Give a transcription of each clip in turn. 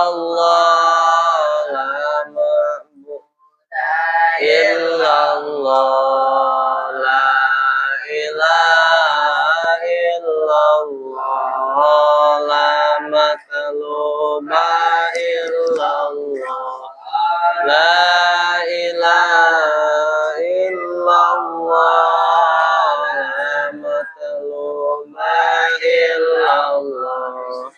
Allah la ma'budu illallah la ilaha illallah la matluba illallah la ilaha illallah la matluba illallah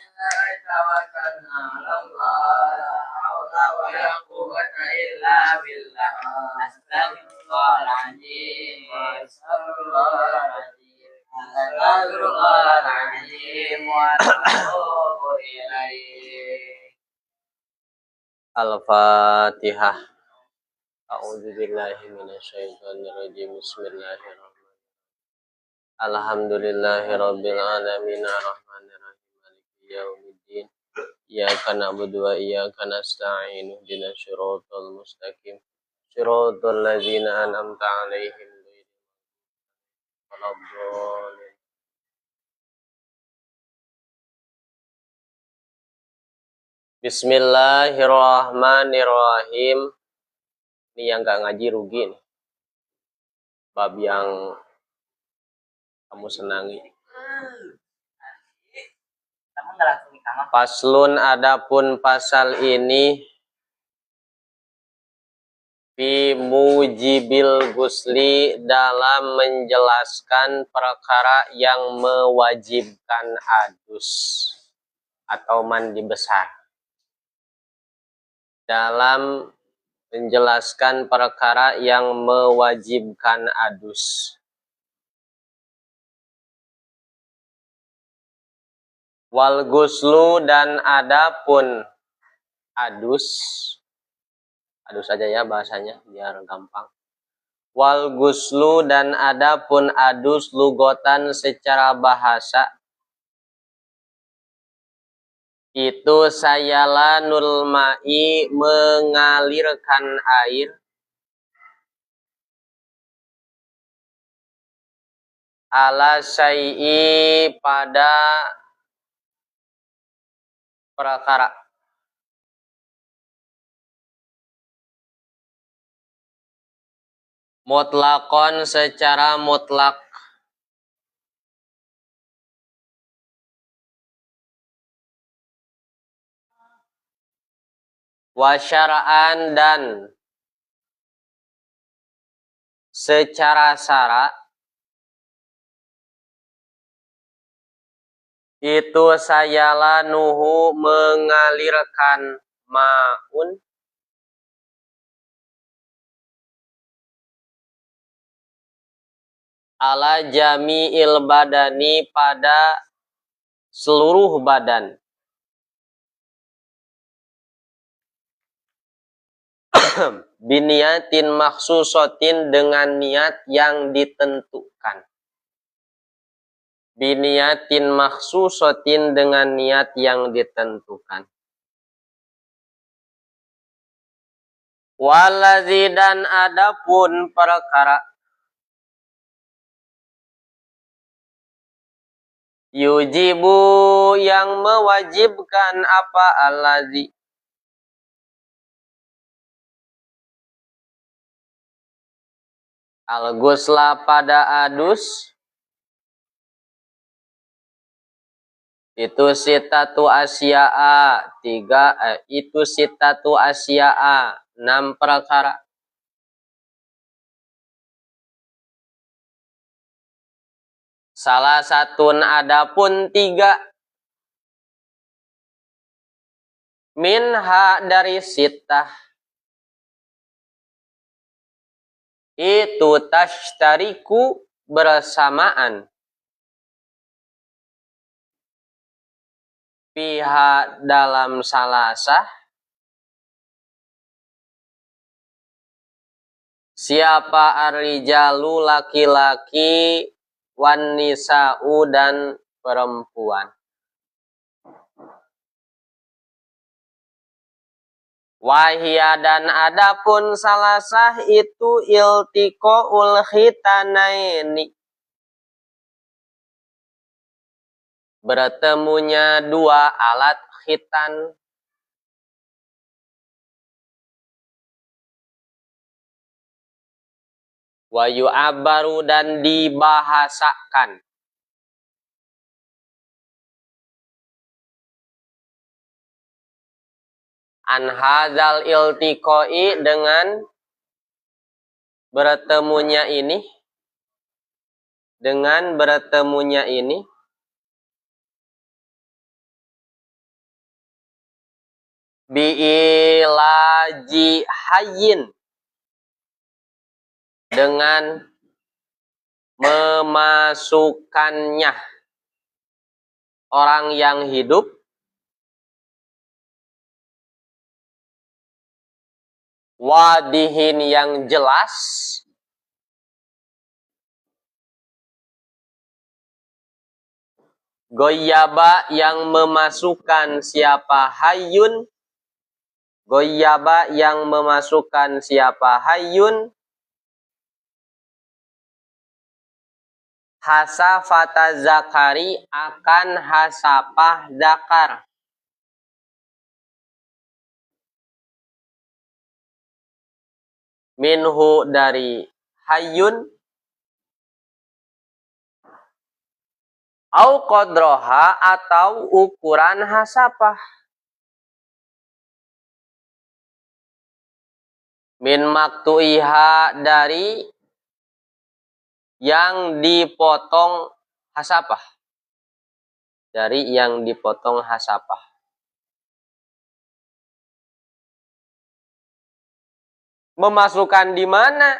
Al-Fatihah. A'udzubillahi minasyaitonirrajim. Bismillahirrahmanirrahim. Alhamdulillahirabbil alamin arrahmanirrahim maliki yaumiddin. Iyyaka na'budu wa iyyaka nasta'in. Ihdinas siratal mustaqim. Siratal ladzina an'amta 'alaihim ghairil maghdubi 'alaihim. Bismillahirrahmanirrahim. Ini yang gak ngaji rugi nih. Bab yang kamu senangi. Paslun, adapun pasal ini fi mujibil gusli, dalam menjelaskan perkara yang mewajibkan adus atau mandi besar. Dalam menjelaskan perkara yang mewajibkan adus. Wal guslu, dan adapun adus. Adus aja ya bahasanya biar gampang. Wal guslu, dan adapun adus lugotan secara bahasa. Itu sayalanul ma'i, mengalirkan air. Ala syai'i, pada perkara. Mutlakon, secara mutlak. Wasyara'an, dan secara syara. Itu sayalanuhu, mengalirkan ma'un. Ala jami'il badani, pada seluruh badan. Biniyatin maksusotin, dengan niat yang ditentukan. Biniyatin maksusotin, dengan niat yang ditentukan. Waladzi, dan adapun perkara. Yujibu, yang mewajibkan apa alladzi. Al-gusla, pada adus. Itu sitatu asya'a, itu sitatu asya'a, 6 perkara. Salah satun, adapun 3. Minha, dari sitah. Itu tashtariku, bersamaan. Pihak dalam salasah. Siapa ar-rijalu, laki-laki, wan nisa'u, dan perempuan. Wahia, dan adapun salasah itu iltiqaul khitanaini, bertemunya 2 alat khitan. Wa yu'abbaru dan dibahasakan. An hadzal iltiqai dengan bertemunya ini. Dengan bertemunya ini. Bi'ilaji hayyin. Dengan memasukkannya orang yang hidup wadihin yang jelas goyaba yang memasukkan siapa hayyun goyaba yang memasukkan siapa hayyun hasafata zakari akan hasapah zakar. Minhu dari hayyun au qadroha atau ukuran hasapah. Min maktuiha dari yang dipotong hasapah. Dari yang dipotong hasapah. Memasukkan di mana?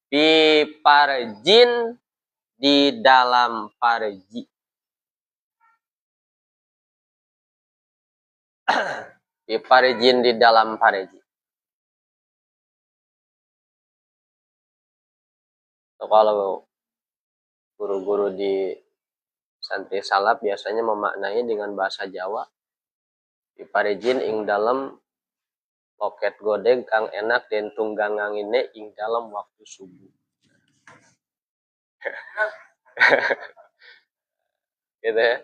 Di parjin, di dalam parji. Di parjin, di dalam parji. So, kalau guru-guru di santri salaf biasanya memaknai dengan bahasa Jawa. Di parjin ing dalam loket godeg kang enak dan tunggang ngangine ing dalam waktu subuh. Gitu ya.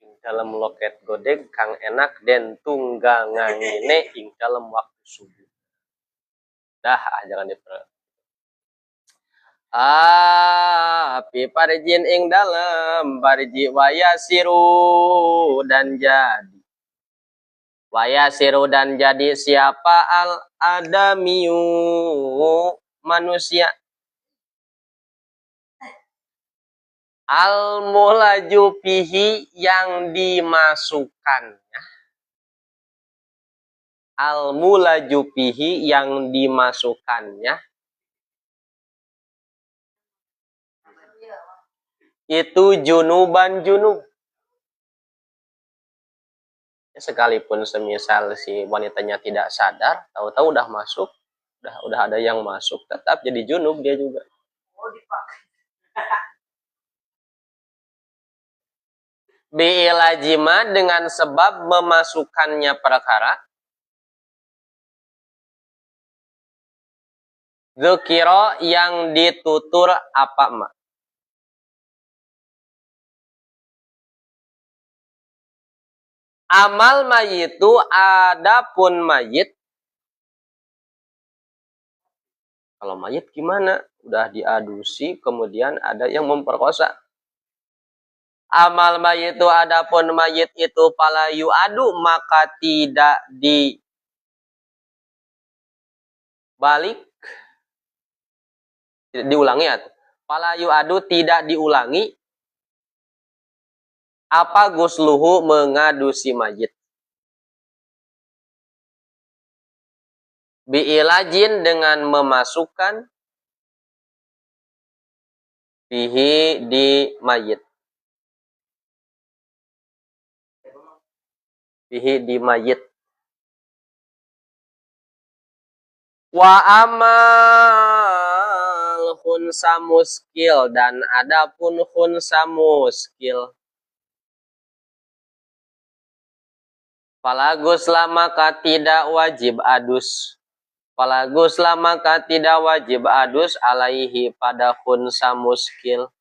Ing dalam loket godeg kang enak dan tunggang ngangine ing dalam waktu subuh. Dah, jangan diper. Api parjin ing dalam parji wayasiru dan jadi. Wayasiru dan jadi siapa al-adamiyu manusia. Al-mulaju fihi yang dimasukkannya. Al-mulaju fihi yang dimasukkannya. Itu junuban junub. Sekalipun semisal si wanitanya tidak sadar, tahu-tahu udah masuk, udah ada yang masuk, tetap jadi junub dia juga. Bi'ilajima dengan sebab memasukkannya perkara. Dzukira yang ditutur apa ma? Amal mayitu adapun mayit. Kalau mayit gimana? Udah diadusi, kemudian ada yang memperkosa. Amal mayit itu adapun mayit itu pala yu'adu maka tidak dibalik, tidak diulangi atau pala yu'adu tidak diulangi apa gusluhu mengadusi mayit. Bi'ilajin dengan memasukkan fihi di mayit. Fihi di mayit. Wa amal khunsa muskil dan adapun khunsa muskil. Falagus lamaka tidak wajib adus. Falagus lamaka tidak wajib adus alaihi pada khunsa muskil.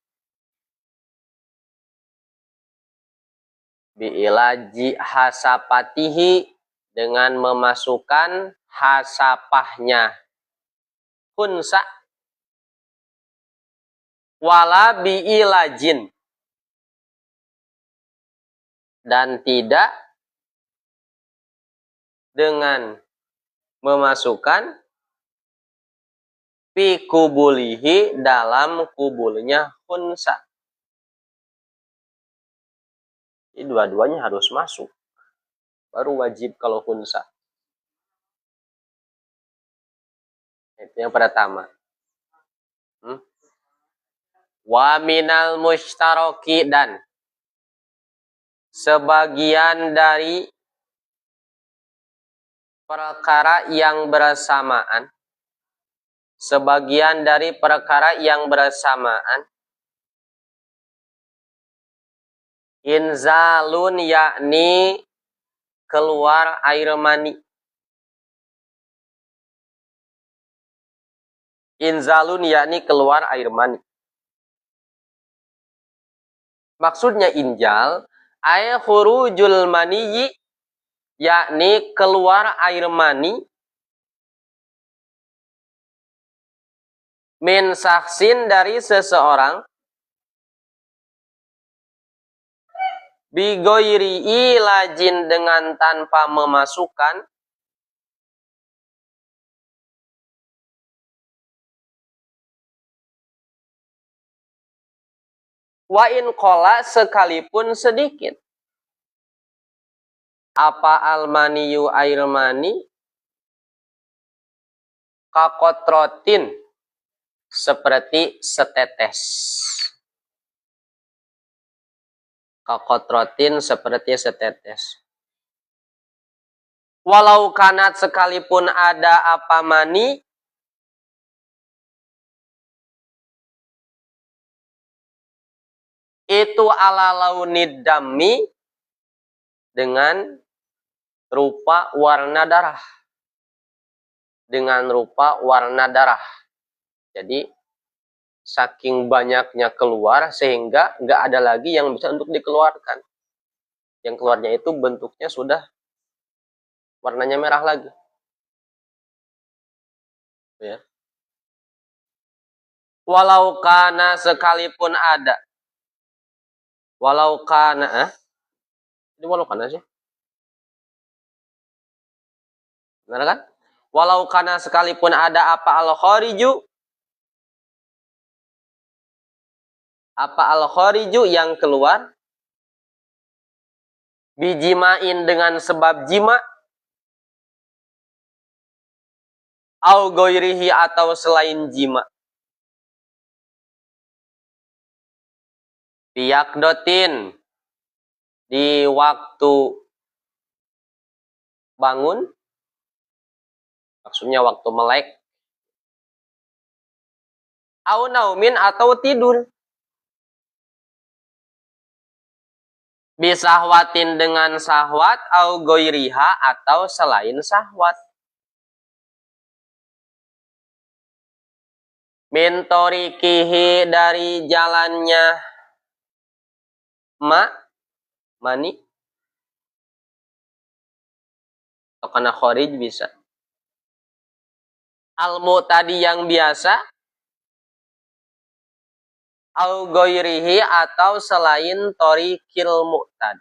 Bi'ilaji hasapatihi dengan memasukkan hasapahnya. khunsa wala biilajin, dan tidak dengan memasukkan fi kubulihi dalam kubulnya khunsa. Jadi dua-duanya harus masuk, baru wajib kalau khunsa. Itu yang pertama. Wa minal mushtaroki, dan sebagian dari perkara yang bersamaan, sebagian dari perkara yang bersamaan, inzalun yakni keluar air mani. Inzalun yakni keluar air mani. Maksudnya injal ay khurujul maniyyi, yakni keluar air mani, min saksin dari seseorang, bigoiri ilajin dengan tanpa memasukkan, wa in qala sekalipun sedikit, apa almaniyu air mani, kakotrotin seperti setetes, kakotrotin seperti setetes. Walau kanat sekalipun ada apa mani, itu ala launid dami, dengan rupa warna darah, dengan rupa warna darah. Jadi saking banyaknya keluar sehingga nggak ada lagi yang bisa untuk dikeluarkan. Yang keluarnya itu bentuknya sudah warnanya merah lagi. Ya. Walau kana sekalipun ada. Walau kana, ini walau kana sih. Benar kan? Walau kana sekalipun ada apa al-khariju, apa al-khariju yang keluar, bijimain dengan sebab jima, au goirihi atau selain jima, biyakdotin di waktu bangun, maksudnya waktu melek, au naumin atau tidur, bisahwatin dengan sahwat, au goiriha atau selain sahwat, mintorikihi dari jalannya mani, atau karena kharij bisa, al-mu'tadi yang biasa, au goirihi atau selain torikil mu'tad.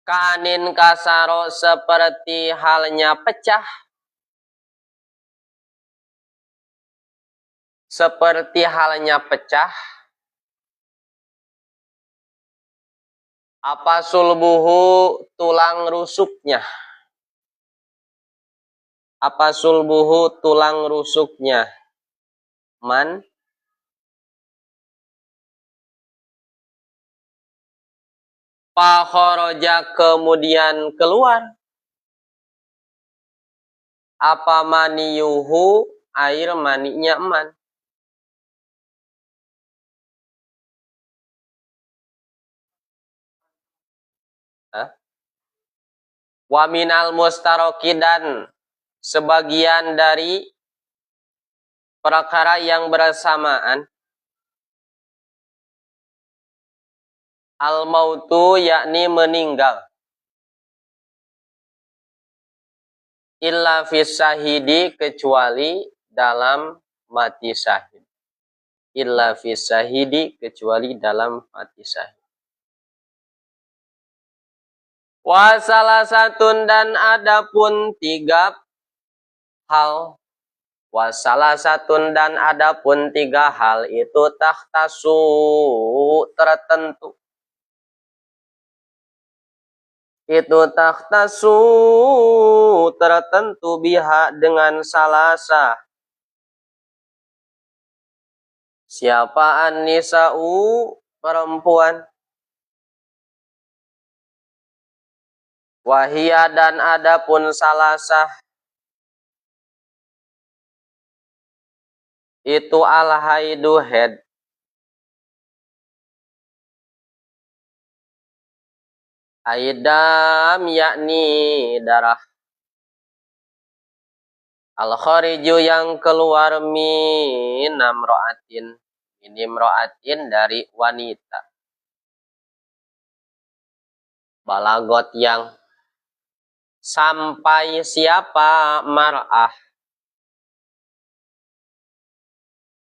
Kanin kasaro seperti halnya pecah, seperti halnya pecah, apa sulbuhu tulang rusuknya, apa sulbuhu tulang rusuknya, man fakhoroja kemudian keluar, apa maniyuhu air maninya man. Wa minal mustaroki, dan sebagian dari perkara yang bersamaan, al-mautu yakni meninggal, illa fis syahidi, kecuali dalam mati syahid. Illa fis syahidi, kecuali dalam mati syahid. Wa salah satun, dan adapun 3 hal. Wa salah satun, dan adapun 3 hal itu takhtasu, tertentu. Itu takhtasu, tertentu, biha, dengan salasa. Siapa an-nisa'u, perempuan. Wahia, dan adapun salasah itu al-haidu, head. Aidam, yakni darah. Al-khariju, yang keluar min amro'atin, ini imro'atin, dari wanita. Balagot, yang sampai siapa mar'ah.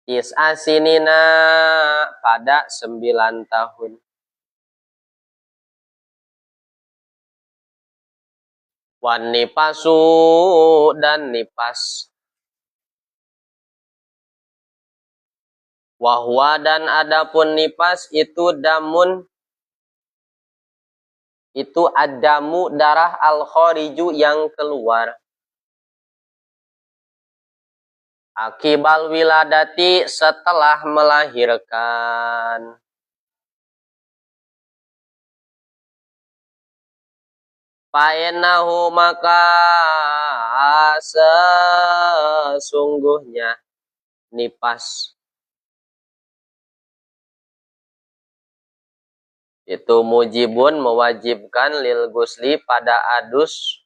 Tis'a sinina, pada 9 tahun. Wan nipasu, dan nipas. Wahwa, dan adapun nipas itu damun, itu adamu, darah, al-khariju, yang keluar. Akibal wiladati, setelah melahirkan. Faenahu, maka sesungguhnya nipas itu mujibun, mewajibkan, lil gusli, pada adus,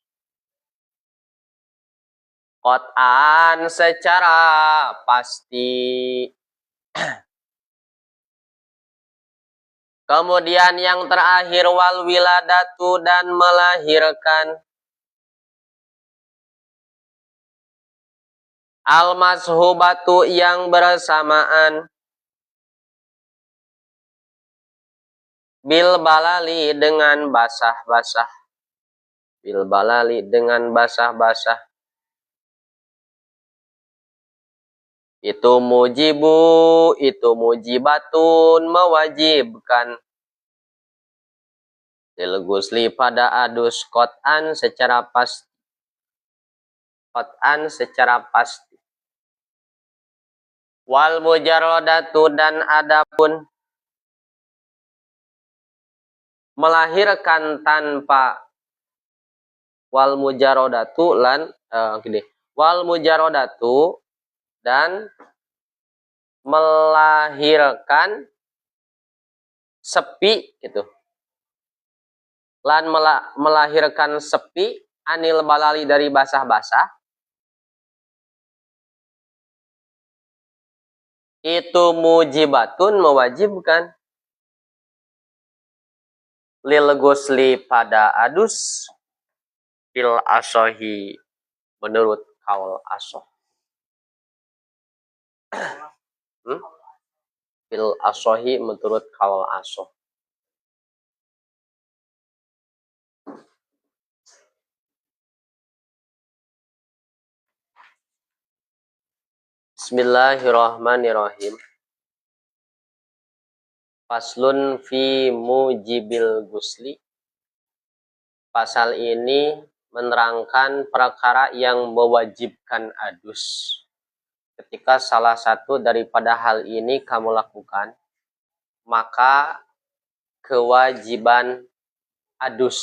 qot'an, secara pasti. Kemudian yang terakhir, wal wiladatu, dan melahirkan. Al mashubatu, yang bersamaan. Bil balali, dengan basah-basah. Bil balali, dengan basah-basah. Itu mujibu, itu mujibatun, mewajibkan. Lil gusli, pada adus, qot'an, secara pasti. Qot'an, secara pasti. Wal mujarrodatu, dan adapun melahirkan tanpa. Wal mujarrodatu, lan wal mujarrodatu, dan melahirkan sepi, gitu. Lan melahirkan sepi, anil balali, dari basah-basah. Itu mujibatun, mewajibkan. Lil gusli, pada adus. Fil asohi, menurut kaul asoh. Fil asohi, menurut kaul asoh. Bismillahirrahmanirrahim. Faslun fi mujibil gusli. Pasal ini menerangkan perkara yang mewajibkan adus. Ketika salah satu daripada hal ini kamu lakukan, maka kewajiban adus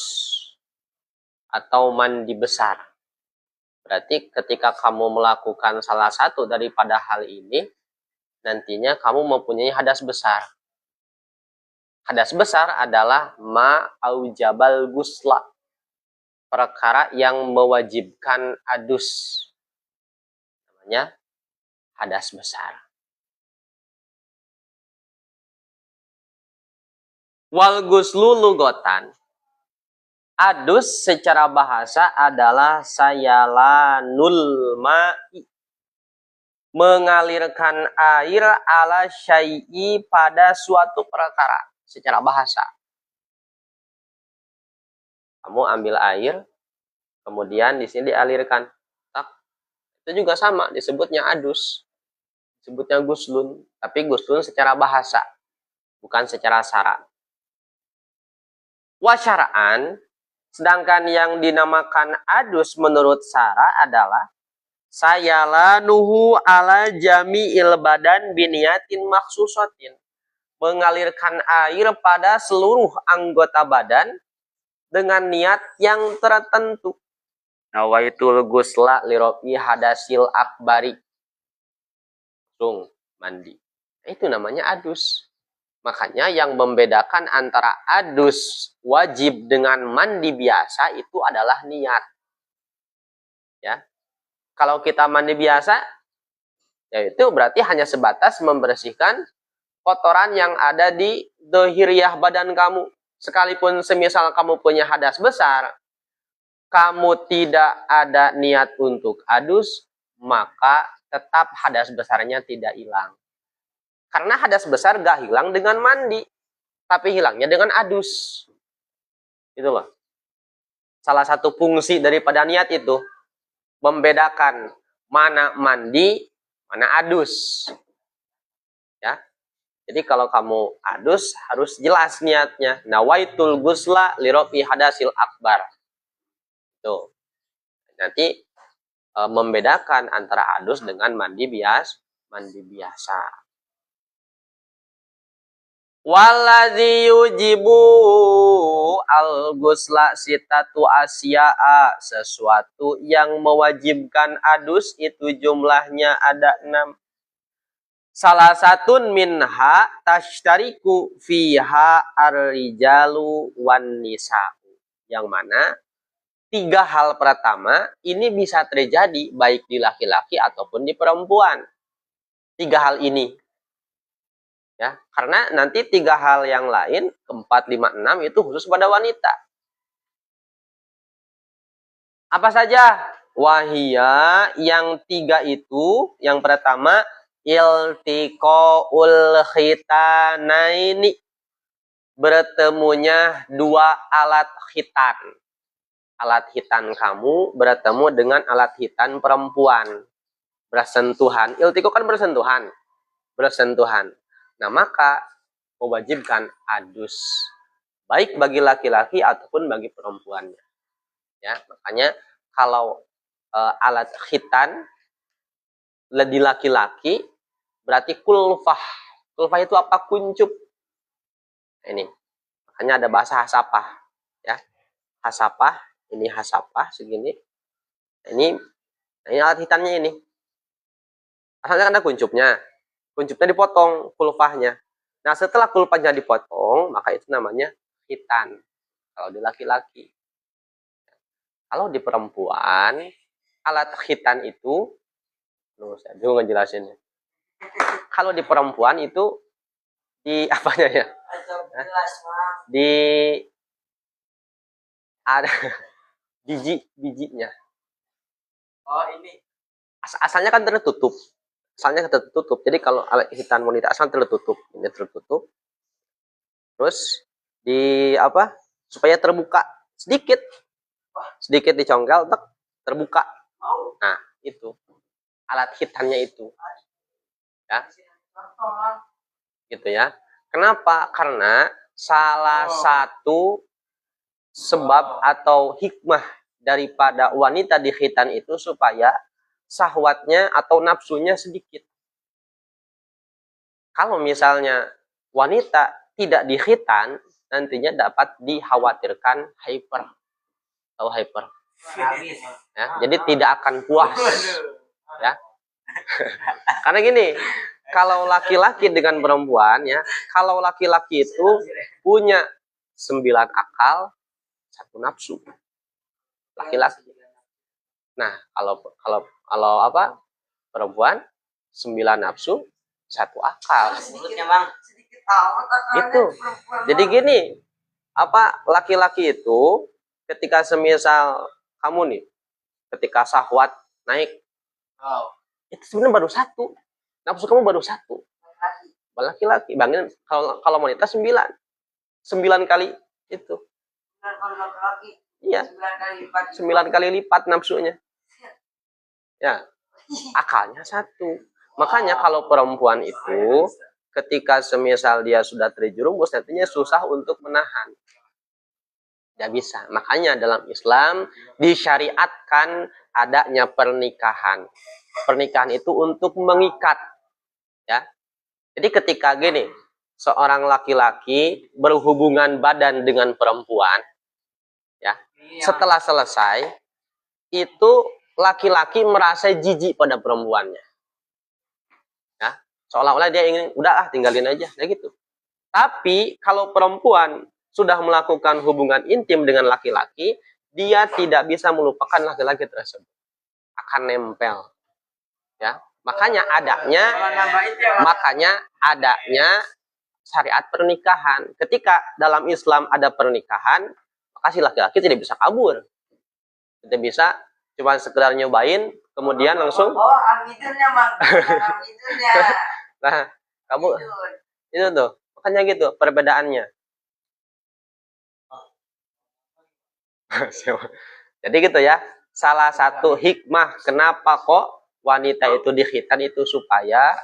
atau mandi besar. Berarti ketika kamu melakukan salah satu daripada hal ini, nantinya kamu mempunyai hadas besar. Hadas besar adalah ma'aujabal gusla, perkara yang mewajibkan adus. Namanya hadas besar. Wal guslu lugotan. Adus secara bahasa adalah sayalanul ma'i, mengalirkan air ala syai'i pada suatu perkara secara bahasa. Kamu ambil air, kemudian di sini dialirkan. Itu juga sama, disebutnya adus. Disebutnya guslun, tapi guslun secara bahasa, bukan secara syara. Wasyara'an, sedangkan yang dinamakan adus menurut syara adalah sayalanuhu ala jami'il badan biniyatin maksusatin, mengalirkan air pada seluruh anggota badan dengan niat yang tertentu. Nawaitul gusla lirofi hadasil akbari, langsung mandi. Itu namanya adus. Makanya yang membedakan antara adus wajib dengan mandi biasa itu adalah niat. Ya. Kalau kita mandi biasa, ya itu berarti hanya sebatas membersihkan kotoran yang ada di dohiriyah badan kamu. Sekalipun semisal kamu punya hadas besar, kamu tidak ada niat untuk adus, maka tetap hadas besarnya tidak hilang. Karena hadas besar gak hilang dengan mandi, tapi hilangnya dengan adus. Itu loh. Salah satu fungsi daripada niat itu membedakan mana mandi, mana adus. Ya. Jadi kalau kamu adus harus jelas niatnya. Nawaitul gusla lirofi hadasil akbar. Tuh. Nanti membedakan antara adus dengan mandi biasa. Waladzi yujibu al-ghusla sitatu asya'a, sesuatu yang mewajibkan adus itu jumlahnya ada 6. Salah satun minha tashtariku fiha ar-rijalu wan nisa'u, yang mana 3 hal pertama ini bisa terjadi baik di laki-laki ataupun di perempuan. 3 hal ini. Ya, karena nanti 3 hal yang lain, 4, 5, 6 itu khusus pada wanita. Apa saja? Wahia, yang 3 itu, yang pertama, iltiqaul khitanaini, bertemunya 2 alat khitan. Alat khitan kamu bertemu dengan alat khitan perempuan. Bersentuhan. Iltiqo kan bersentuhan. Nah, maka mewajibkan adus, baik bagi laki-laki ataupun bagi perempuannya. Ya, makanya kalau alat khitan di laki-laki berarti kulfah. Kulfah itu apa? Kuncup. Ini. Makanya ada bahasa hasapah, ya. Hasapah, ini hasapah segini. Ini alat khitannya ini. Asalnya kan ada kuncupnya. Kuncupnya dipotong kulfahnya. Nah, setelah kulfahnya dipotong, maka itu namanya khitan. Kalau di laki-laki. Kalau di perempuan, alat khitan itu, saya juga ngejelasinnya. Kalau di perempuan itu, di apanya ya? Di ada biji-bijinya. Oh, ini. Asalnya kan tertutup. Asalnya tertutup. Jadi kalau alat khitan wanita asal tertutup, ini tertutup. Terus di apa? Supaya terbuka sedikit dicongkel, terbuka. Nah, itu alat khitannya itu. Ya. Gitu ya. Kenapa? Karena salah satu sebab atau hikmah daripada wanita di khitan itu supaya syahwatnya atau nafsunya sedikit. Kalau misalnya wanita tidak di khitan, nantinya dapat dikhawatirkan hyper atau hyper. Ya, jadi tidak akan puas. Ya. Karena gini, kalau laki-laki dengan perempuan, ya, kalau laki-laki itu punya 9 akal, 1 nafsu. Laki-laki. Nah, kalau apa? Perempuan 9 nafsu, 1 akal. Itu. Jadi gini, apa, laki-laki itu ketika semisal kamu nih, ketika syahwat naik, itu sebenarnya baru satu. Nafsu kamu baru satu. Laki-laki. Bangin kalau wanita 9. 9 kali itu. Iya. 9 kali lipat nafsunya. Ya. Akalnya satu. Makanya kalau perempuan itu ketika semisal dia sudah terjerumus, nantinya susah untuk menahan. Tidak bisa. Makanya dalam Islam disyariatkan adanya pernikahan. Pernikahan itu untuk mengikat. Ya. Jadi ketika gini, seorang laki-laki berhubungan badan dengan perempuan, ya, setelah selesai, itu laki-laki merasa jijik pada perempuannya. Ya, seolah-olah dia ingin, udah tinggalin aja, kayak gitu. Tapi kalau perempuan sudah melakukan hubungan intim dengan laki-laki, dia tidak bisa melupakan laki-laki tersebut. Akan nempel. Ya, makanya adanya syariat pernikahan. Ketika dalam Islam ada pernikahan, maka si laki-laki tidak bisa kabur. Tidak bisa cuma sekedar nyobain, kemudian langsung. Oh, amidurnya, Mang. Amidurnya. Nah, kamu itu tuh. Makanya gitu perbedaannya. Jadi gitu ya. Salah satu hikmah kenapa kok wanita itu dikhitan itu supaya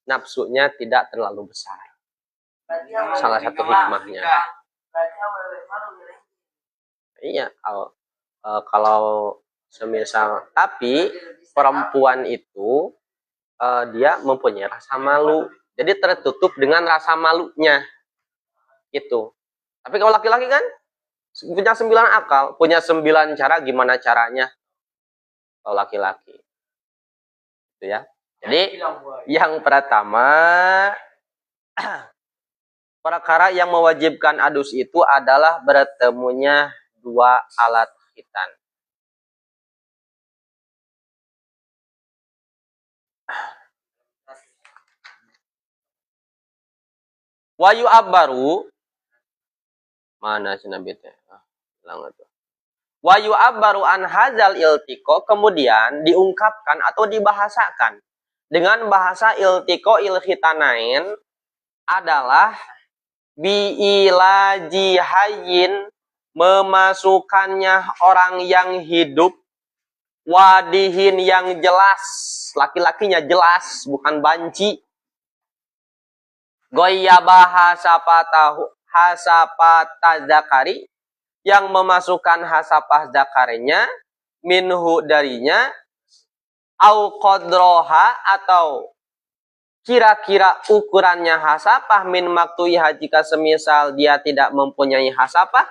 nafsunya tidak terlalu besar. Salah satu hikmahnya. Iya, kalau semisal, tapi perempuan itu dia mempunyai rasa malu. Jadi tertutup dengan rasa malunya. Itu. Tapi kalau laki-laki kan punya 9 akal, punya 9 cara gimana caranya. Kalau laki-laki. Itu ya. Jadi yang pertama perkara yang mewajibkan adus itu adalah bertemunya 2 alat khitan. Wayu abbaru mana sih nabi teh? Hilang itu. Wayu abbaru an hadzal iltiqo, kemudian diungkapkan atau dibahasakan dengan bahasa iltiqo ilkhitanain adalah biilaji hayyin, memasukkannya orang yang hidup, wadihin yang jelas, laki-lakinya jelas bukan banci, goyabah hasapata zakari, yang memasukkan hasapah zakarinya, minhu darinya, au qadroha, atau kira-kira ukurannya hasapah, min maktuiha, jika semisal dia tidak mempunyai hasapah,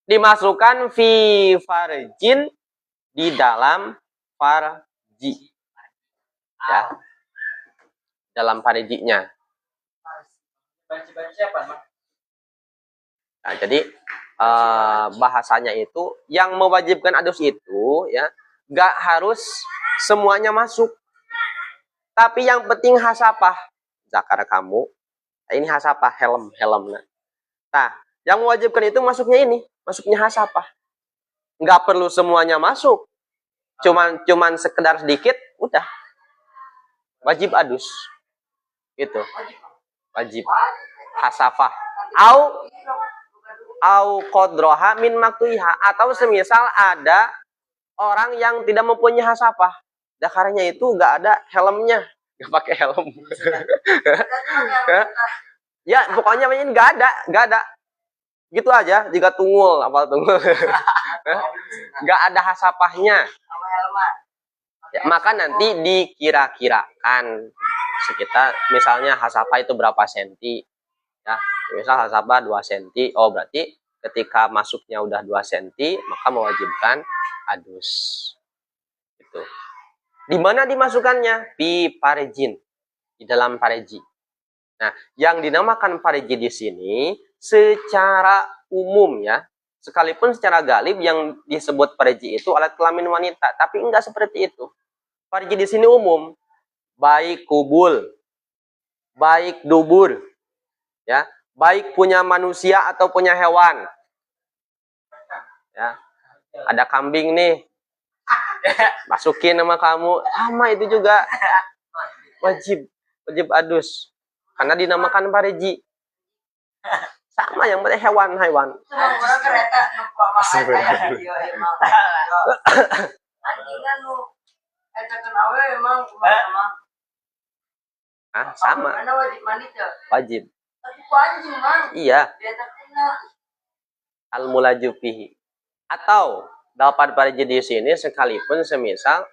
dimasukkan fi farjin, di dalam farji, ya, dalam farjinya. Nah, jadi bahasanya itu yang mewajibkan adus itu ya gak harus semuanya masuk, tapi yang penting hasapah zakar kamu. Nah, ini hasapah helm. Nah, yang mewajibkan itu masuknya hasapah. Nggak perlu semuanya masuk, cuman sekedar sedikit udah wajib adus gitu, wajib hasafah au qadroha min maktuiha, atau semisal ada orang yang tidak mempunyai hasafah, dakarnya itu nggak ada helmnya, nggak pakai helm. Ya pokoknya ini nggak ada gitu aja, jika tunggul nggak ada hasapahnya ya, maka nanti dikira-kirakan sekitar, misalnya hasapah itu berapa senti ya, misal hasapah 2 senti, oh berarti ketika masuknya udah 2 senti maka mewajibkan adus. Itu di mana dimasukkannya? Di parejin, di dalam pareji. Nah, yang dinamakan pareji di sini secara umum ya, sekalipun secara galib yang disebut pareji itu alat kelamin wanita, tapi enggak seperti itu. Pareji di sini umum, baik kubul, baik dubur, ya, baik punya manusia atau punya hewan. Ya, ada kambing nih, masukin nama kamu, sama itu juga wajib adus karena dinamakan pariji. Sama yang penting hewan-hewan. Sama. Wajib. Iya. Al-mulaju fihi. Atau dapat pariji di sini sekalipun semisal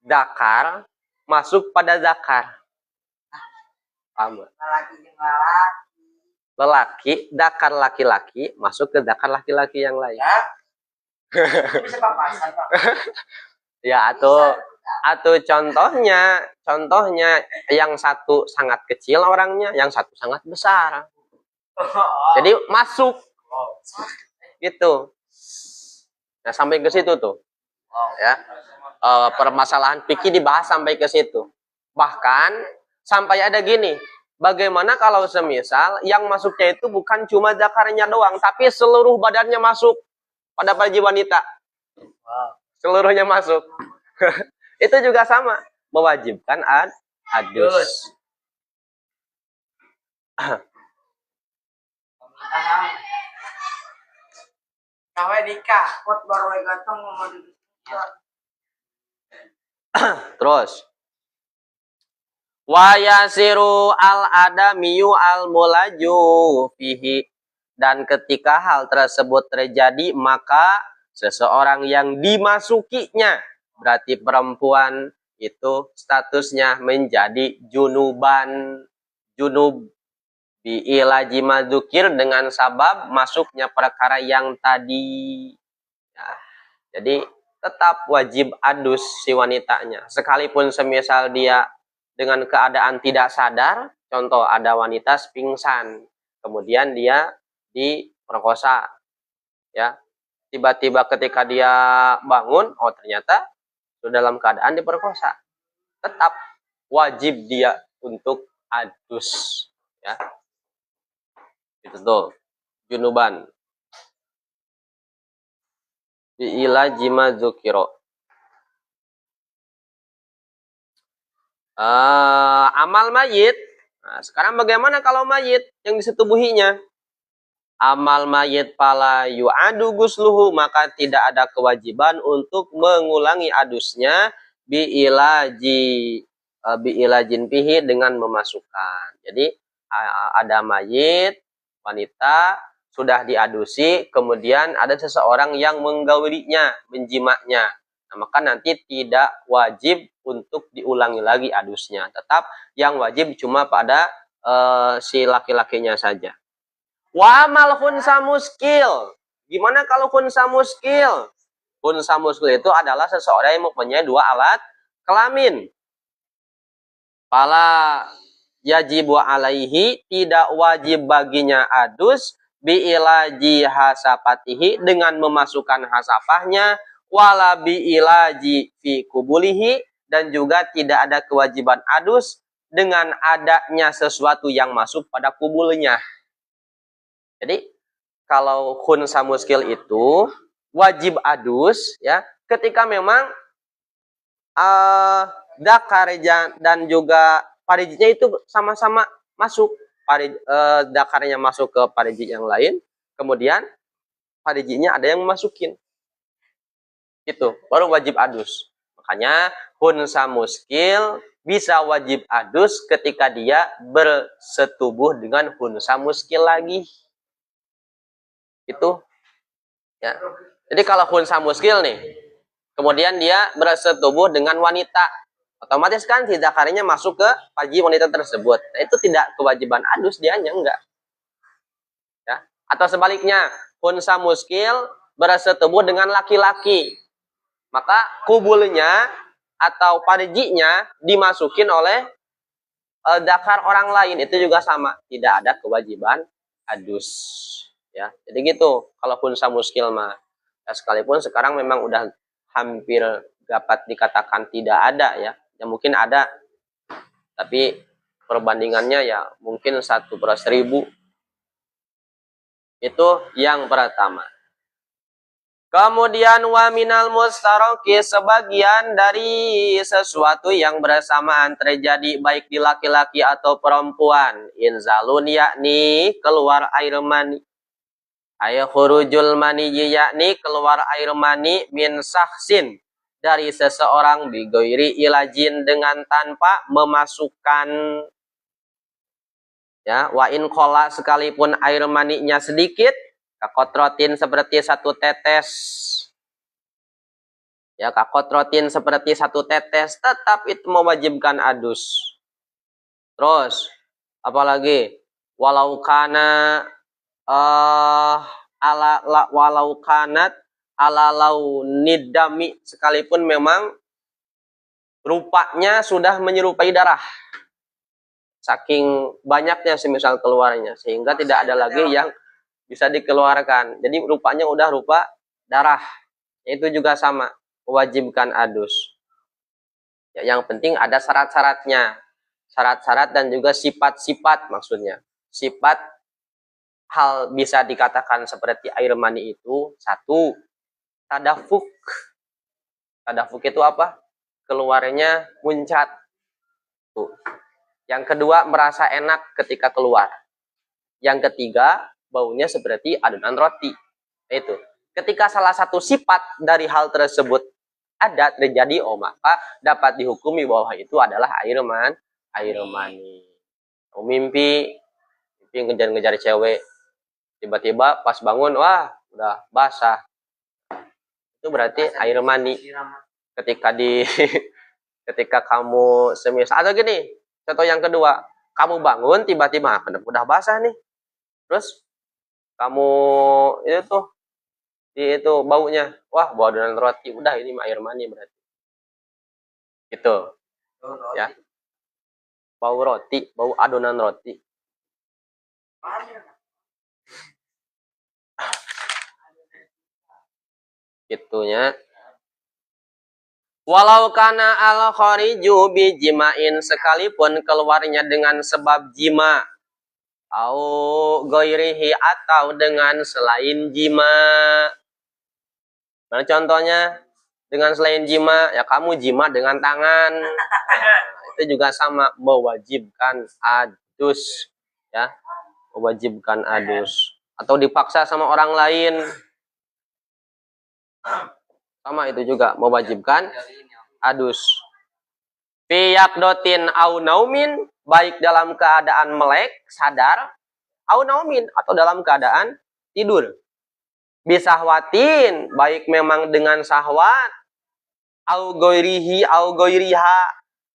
zakar masuk pada zakar. Paham? Lelaki, zakar laki-laki masuk ke zakar laki-laki yang lain. Ya, atau contohnya yang satu sangat kecil orangnya, yang satu sangat besar. Jadi masuk gitu. Nah, sampai ke situ tuh. Ya. Permasalahan fikih dibahas sampai ke situ. Bahkan sampai ada gini, bagaimana kalau semisal yang masuknya itu bukan cuma zakarnya doang, tapi seluruh badannya masuk pada pariji wanita. Seluruhnya masuk. Itu juga sama, mewajibkan adus. Terus wa yasiru al-adamiyu al-mulaju fihi, dan ketika hal tersebut terjadi maka seseorang yang dimasukinya, berarti perempuan itu statusnya menjadi junuban, junub bi'ilaji madzukir, dengan sabab masuknya perkara yang tadi. Ya, jadi tetap wajib adus si wanitanya. Sekalipun semisal dia dengan keadaan tidak sadar, contoh ada wanita pingsan, kemudian dia diperkosa. Ya, tiba-tiba ketika dia bangun, oh ternyata sudah dalam keadaan diperkosa. Tetap wajib dia untuk adus. Ya. Itu tuh, junuban. Bi'ilaji madzukiro. Amal mayit. Nah, sekarang bagaimana kalau mayit yang disetubuhinya? Amal mayit pala yu'adu gusluhu, maka tidak ada kewajiban untuk mengulangi adusnya bi'ilajin pihi, dengan memasukkan. Jadi ada mayit wanita sudah diadusi, kemudian ada seseorang yang menggaulinya, menjimaknya. Nah, maka nanti tidak wajib untuk diulangi lagi adusnya. Tetap yang wajib cuma pada si laki-lakinya saja. Wa mal khunsa muskil. Gimana kalau khunsa muskil? Khunsa muskil itu adalah seseorang yang mempunyai dua alat kelamin. Pala yajibu alaihi, tidak wajib baginya adus bi'ilaji hasapatihi, dengan memasukkan hasapahnya, wala bi'ilaji fi kubulihi, dan juga tidak ada kewajiban adus dengan adanya sesuatu yang masuk pada kubulnya. Jadi kalau khunsa muskil itu wajib adus ya ketika memang dakar dan juga parijinya itu sama-sama masuk. Dakarnya masuk ke pariji yang lain, kemudian parijinya ada yang masukin. Itu baru wajib adus. Makanya khunsa muskil bisa wajib adus ketika dia bersetubuh dengan khunsa muskil lagi. Itu ya. Jadi kalau khunsa muskil nih, kemudian dia bersetubuh dengan wanita, otomatis kan si zakarnya masuk ke pariji wanita tersebut. Nah, itu tidak kewajiban adus, dianya enggak. Ya. Atau sebaliknya, khunsa muskil bersetubuh dengan laki-laki, maka kubulnya atau parijinya dimasukin oleh zakar orang lain, itu juga sama, tidak ada kewajiban adus. Ya, jadi gitu. Kalau khunsa muskil mah, ya sekalipun sekarang memang udah hampir dapat dikatakan tidak ada ya. Ya mungkin ada, tapi perbandingannya ya mungkin 1/1000. Itu yang pertama. Kemudian wa minal mustaraki, sebagian dari sesuatu yang bersamaan terjadi baik di laki-laki atau perempuan. Inzalun yakni keluar air mani. Khurujul mani yakni keluar air mani min sahsin dari seseorang bigoiri ilajin dengan tanpa memasukkan, ya, wa in khola, sekalipun air maninya sedikit, kakotrotin seperti satu tetes, ya, kakotrotin seperti satu tetes, tetap itu mewajibkan adus. Terus apalagi walau kana walau kanat ala launidami, sekalipun memang rupanya sudah menyerupai darah, saking banyaknya semisal keluarnya, sehingga tidak ada lagi yang bisa dikeluarkan. Jadi rupanya udah rupa darah. Itu juga sama, mewajibkan adus. Ya, yang penting ada syarat-syaratnya. Syarat-syarat dan juga sifat-sifat maksudnya. Sifat hal bisa dikatakan seperti air mani itu, satu, tadafuk. Tadafuk itu apa? Keluarnya muncat. Tuh. Yang kedua, merasa enak ketika keluar. Yang ketiga, baunya seperti adonan roti. Itu. Ketika salah satu sifat dari hal tersebut ada terjadi, maka dapat dihukumi bahwa itu adalah air mani. Mimpi ngejar-ngejar cewek, tiba-tiba pas bangun, wah, udah basah. Itu berarti air mani. Ketika kamu semisal, atau gini, contoh yang kedua, kamu bangun tiba-tiba udah basah nih. Terus kamu itu baunya, wah, bau adonan roti, udah ini air mani berarti. Gitu. Ya. Bau roti, bau adonan roti. Gitunya. Walau kana al khariju bi jimain, sekalipun keluarnya dengan sebab jima, au ghairihi, atau dengan selain jima. Nah, contohnya dengan selain jima, ya kamu jima dengan tangan. Nah, itu juga sama, mewajibkan adus, ya, mewajibkan adus. Atau dipaksa sama orang lain, sama itu juga mewajibkan adus. Fi yaqdotin au naumin, baik dalam keadaan melek sadar, au naumin, atau dalam keadaan tidur. Bisahwatin, baik memang dengan syahwat, au goirihi au goiriha,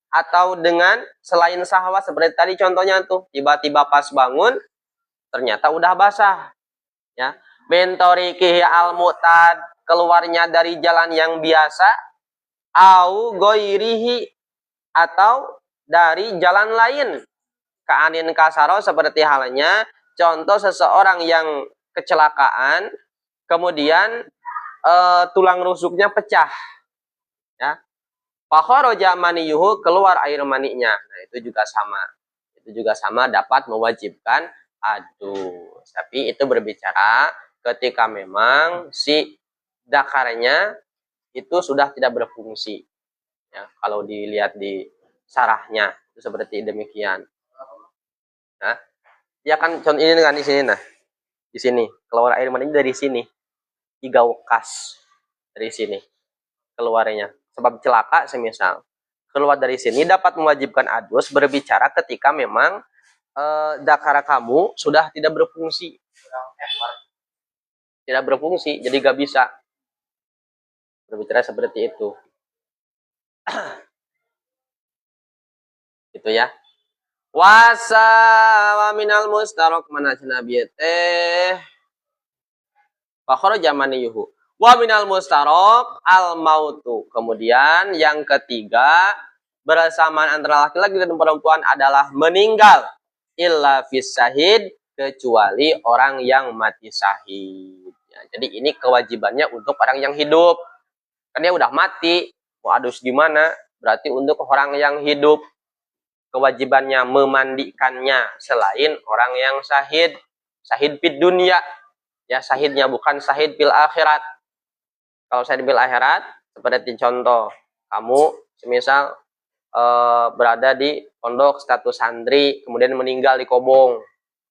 atau dengan selain syahwat, seperti tadi contohnya tuh, tiba-tiba pas bangun ternyata udah basah, ya. Mentorikihi al mu'tad, keluarnya dari jalan yang biasa, au goirihi, atau dari jalan lain. Ka'anin kasaro, seperti halnya contoh seseorang yang kecelakaan, kemudian tulang rusuknya pecah, ya. Fakharaja maniyuhu, keluar air maninya. Nah, itu juga sama dapat mewajibkan adus. Tapi itu berbicara ketika memang si dakarnya itu sudah tidak berfungsi, ya. Kalau dilihat di sarahnya itu seperti demikian. Nah, ya kan contoh ini kan di sini, nah. Di sini keluar air mani dari sini. 3 wekas dari sini keluarnya. Sebab celaka semisal. Keluar dari sini dapat mewajibkan adus, berbicara ketika memang dakara kamu sudah tidak berfungsi. Tidak berfungsi, jadi gak bisa. Berbicara seperti itu. Itu ya. Wasa wa minal mustarok, mana Nabi teh fakhara jamani yuhu. Wa minal mustarok al mautu. Kemudian yang ketiga, bersamaan antara laki-laki dan perempuan adalah meninggal. Illa fis syahid, kecuali orang yang mati syahid. Ya, jadi ini kewajibannya untuk orang yang hidup. Kan dia udah mati, mau adus gimana? Berarti untuk orang yang hidup. Kewajibannya memandikannya selain orang yang syahid. Syahid fid dunya. Ya, syahidnya bukan syahid fil akhirat. Kalau syahid bil akhirat, seperti contoh, kamu semisal berada di pondok status santri, kemudian meninggal di Kobong,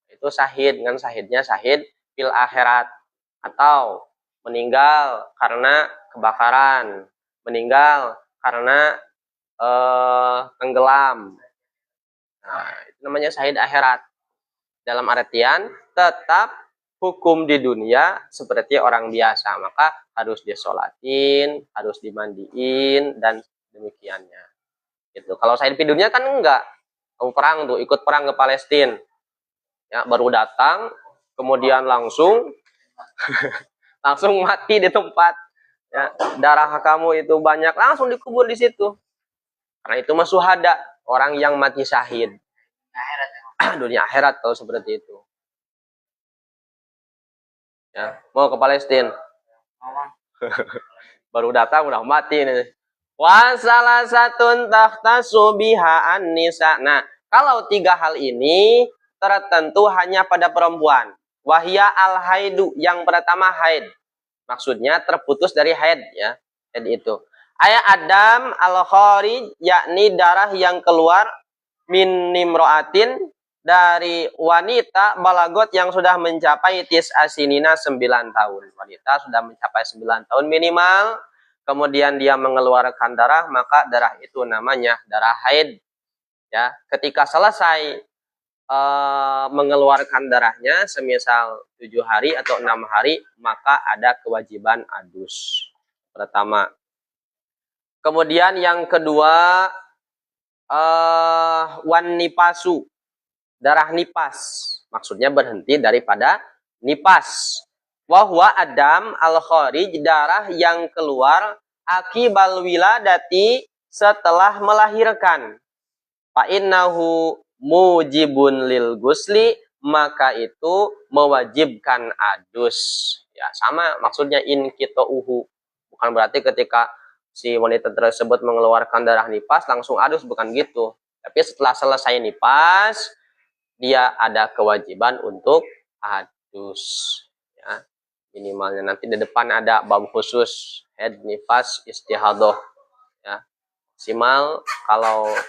itu syahid, dengan syahidnya syahid bil akhirat. Atau meninggal karena kebakaran, meninggal karena tenggelam. Nah, itu namanya syahid akhirat. Dalam artian tetap hukum di dunia seperti orang biasa, maka harus disolatin, harus dimandiin, dan demikiannya. Gitu. Kalau syahid di dunia kan enggak, kamu perang tuh, ikut perang ke Palestina, ya baru datang, kemudian langsung mati di tempat, ya, darah kamu itu banyak, langsung dikubur di situ. Karena itu mah syuhada, orang yang mati syahid. Dunia akhirat kalau seperti itu. Ya, mau ke Palestina. Baru datang udah mati nih. Wa salah satun takhtasu biha an-nisa. Nah, kalau tiga hal ini tertentu hanya pada perempuan. Wahya al-haidu, yang pertama haid. Maksudnya terputus dari haid, ya. Haid itu. Ayat Adam al-kharij, yakni darah yang keluar min nimroatin, dari wanita balagot yang sudah mencapai asinina 9 tahun. Wanita sudah mencapai 9 tahun minimal, kemudian dia mengeluarkan darah, maka darah itu namanya darah haid. Ya, ketika selesai mengeluarkan darahnya, semisal 7 hari atau 6 hari, maka ada kewajiban adus. Pertama. Kemudian yang kedua, wan nipasu, darah nipas, maksudnya berhenti daripada nipas. Wahwa adam al-kharij, darah yang keluar akibal wiladati, setelah melahirkan. Fa innahu mujibun lil gusli, maka itu mewajibkan adus. Ya, sama maksudnya in kitouhu. Bukan berarti ketika si wanita tersebut mengeluarkan darah nipas langsung adus, bukan gitu. Tapi setelah selesai nipas, dia ada kewajiban untuk adus, ya. Minimalnya nanti di depan ada bab khusus head, nifas, istihadoh, ya. Maksimal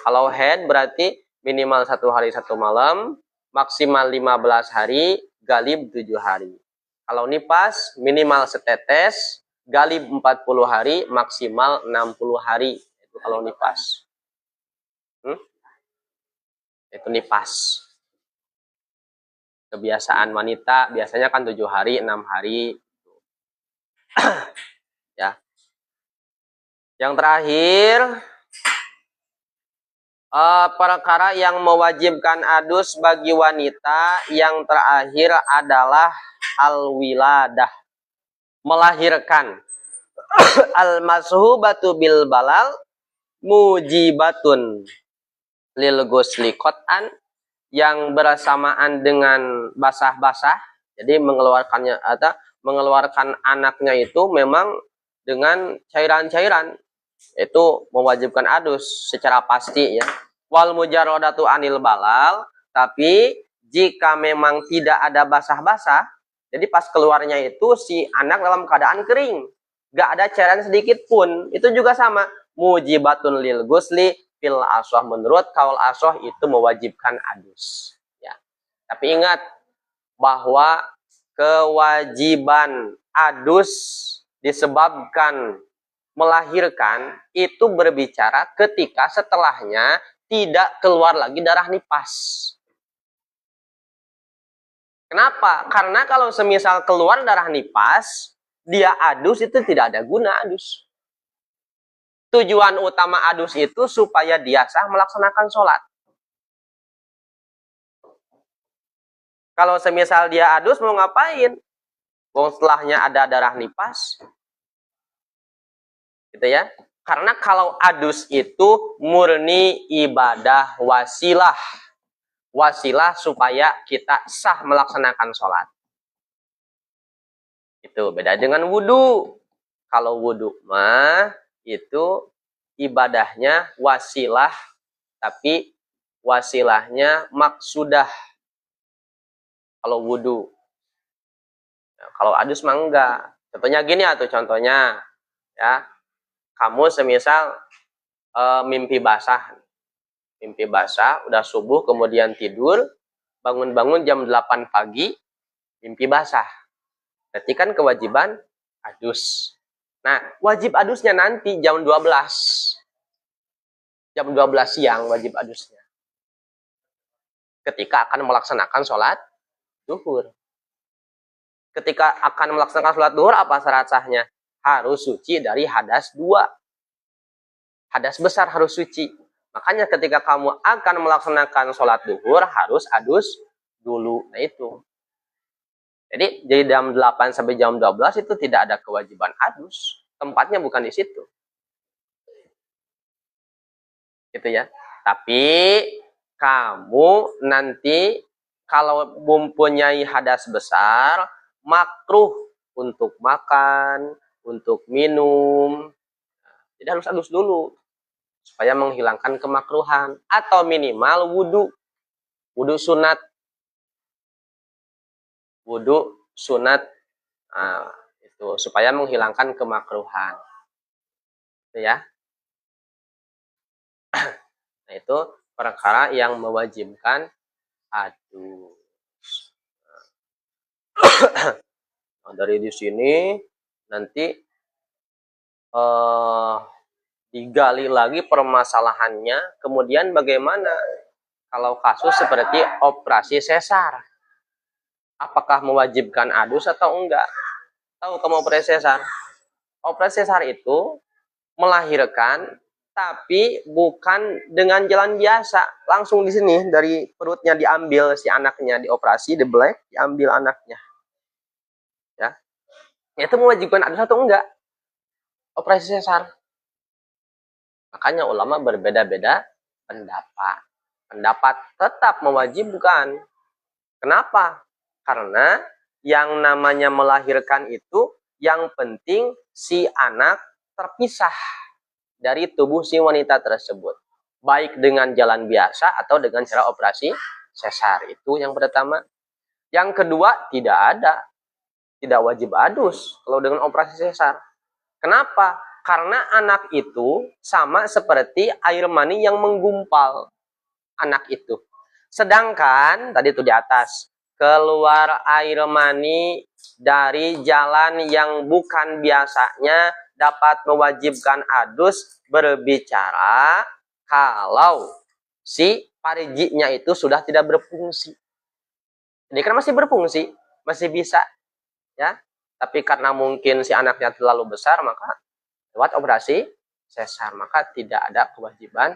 kalau head berarti minimal 1 hari 1 malam, maksimal 15 hari, galib 7 hari. Kalau nifas minimal setetes, galib 40 hari, maksimal 60 hari. Itu kalau nifas. Itu nifas. Kebiasaan wanita biasanya kan 7 hari, 6 hari. Ya. Yang terakhir, perkara yang mewajibkan adus bagi wanita yang terakhir adalah al-wiladah, melahirkan. Al-mashubatu bil balal mujibatun lil ghusli qat'an, yang bersamaan dengan basah-basah, jadi mengeluarkan anaknya itu memang dengan cairan-cairan, itu mewajibkan adus secara pasti, ya. Wal mujarrodatu anil balal, tapi jika memang tidak ada basah-basah, jadi pas keluarnya itu si anak dalam keadaan kering, gak ada cairan sedikit pun, itu juga sama, mujibatun lil ghusli fil asoh, menurut kaul asoh itu mewajibkan adus, ya. Tapi ingat bahwa kewajiban adus disebabkan melahirkan itu berbicara ketika setelahnya tidak keluar lagi darah nipas. Kenapa? Karena kalau semisal keluar darah nipas, dia adus itu tidak ada guna adus. Tujuan utama adus itu supaya dia sah melaksanakan sholat. Kalau semisal dia adus mau ngapain? Setelahnya ada darah nipas. Gitu ya. Karena kalau adus itu murni ibadah wasilah. Wasilah supaya kita sah melaksanakan sholat. Itu beda dengan wudhu. Kalau wudhu mah itu ibadahnya wasilah, tapi wasilahnya maksudah. Kalau wudhu. Nah, kalau adus mah enggak. Contohnya gini contohnya. Ya, kamu semisal mimpi basah, udah subuh kemudian tidur, bangun-bangun jam 8 pagi, mimpi basah. Berarti kan kewajiban adus. Nah, wajib adusnya nanti jam 12. Jam 12 siang wajib adusnya. Ketika akan melaksanakan sholat duhur. Ketika akan melaksanakan sholat duhur, apa syarat sahnya? Harus suci dari hadas 2. Hadas besar harus suci. Makanya ketika kamu akan melaksanakan sholat duhur, harus adus dulu. Nah itu. Jadi dari jam 8 sampai jam 12 itu tidak ada kewajiban adus. Tempatnya bukan di situ. Gitu ya. Tapi kamu nanti kalau mempunyai hadas besar, makruh untuk makan, untuk minum. Jadi harus adus dulu supaya menghilangkan kemakruhan, atau minimal wudu. Wudu sunat. Nah, itu supaya menghilangkan kemakruhan. Itu ya. Nah, itu perkara yang mewajibkan adus. Nah, dari di sini nanti digali lagi permasalahannya. Kemudian bagaimana kalau kasus seperti operasi sesar? Apakah mewajibkan adus atau enggak? Tahu kamu operasi sesar? Operasi sesar itu melahirkan, tapi bukan dengan jalan biasa. Langsung di sini dari perutnya diambil si anaknya, dioperasi, dibelek, diambil anaknya. Ya, itu mewajibkan adus atau enggak? Operasi sesar. Makanya ulama berbeda-beda pendapat. Pendapat tetap mewajibkan. Kenapa? Karena yang namanya melahirkan itu yang penting si anak terpisah dari tubuh si wanita tersebut. Baik dengan jalan biasa atau dengan cara operasi sesar. Itu yang pertama. Yang kedua, tidak wajib adus kalau dengan operasi sesar. Kenapa? Karena anak itu sama seperti air mani yang menggumpal. Anak itu. Sedangkan, tadi itu di atas, keluar air mani dari jalan yang bukan biasanya dapat mewajibkan adus, berbicara kalau si parijinya itu sudah tidak berfungsi. Jadi kan masih berfungsi, masih bisa, ya. Tapi karena mungkin si anaknya terlalu besar, maka lewat operasi sesar, maka tidak ada kewajiban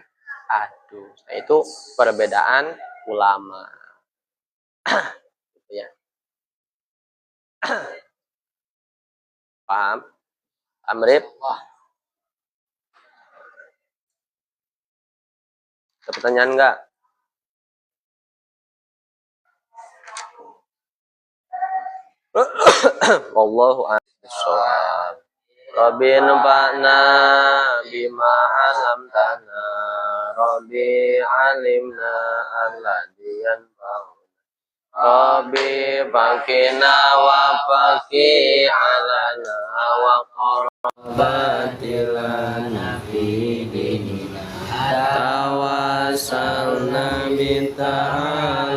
adus. Nah, itu perbedaan ulama. Gitu ya. Paham? Amrib? Ada pertanyaan enggak? Wallahu a'lam. Rabbi nubana bima alam tana. Rabbi alimna alladhiyan ba'u. Rabbi bakina wa baki alana wa qarabatilana fi dinina. Tawasalna binta'ala.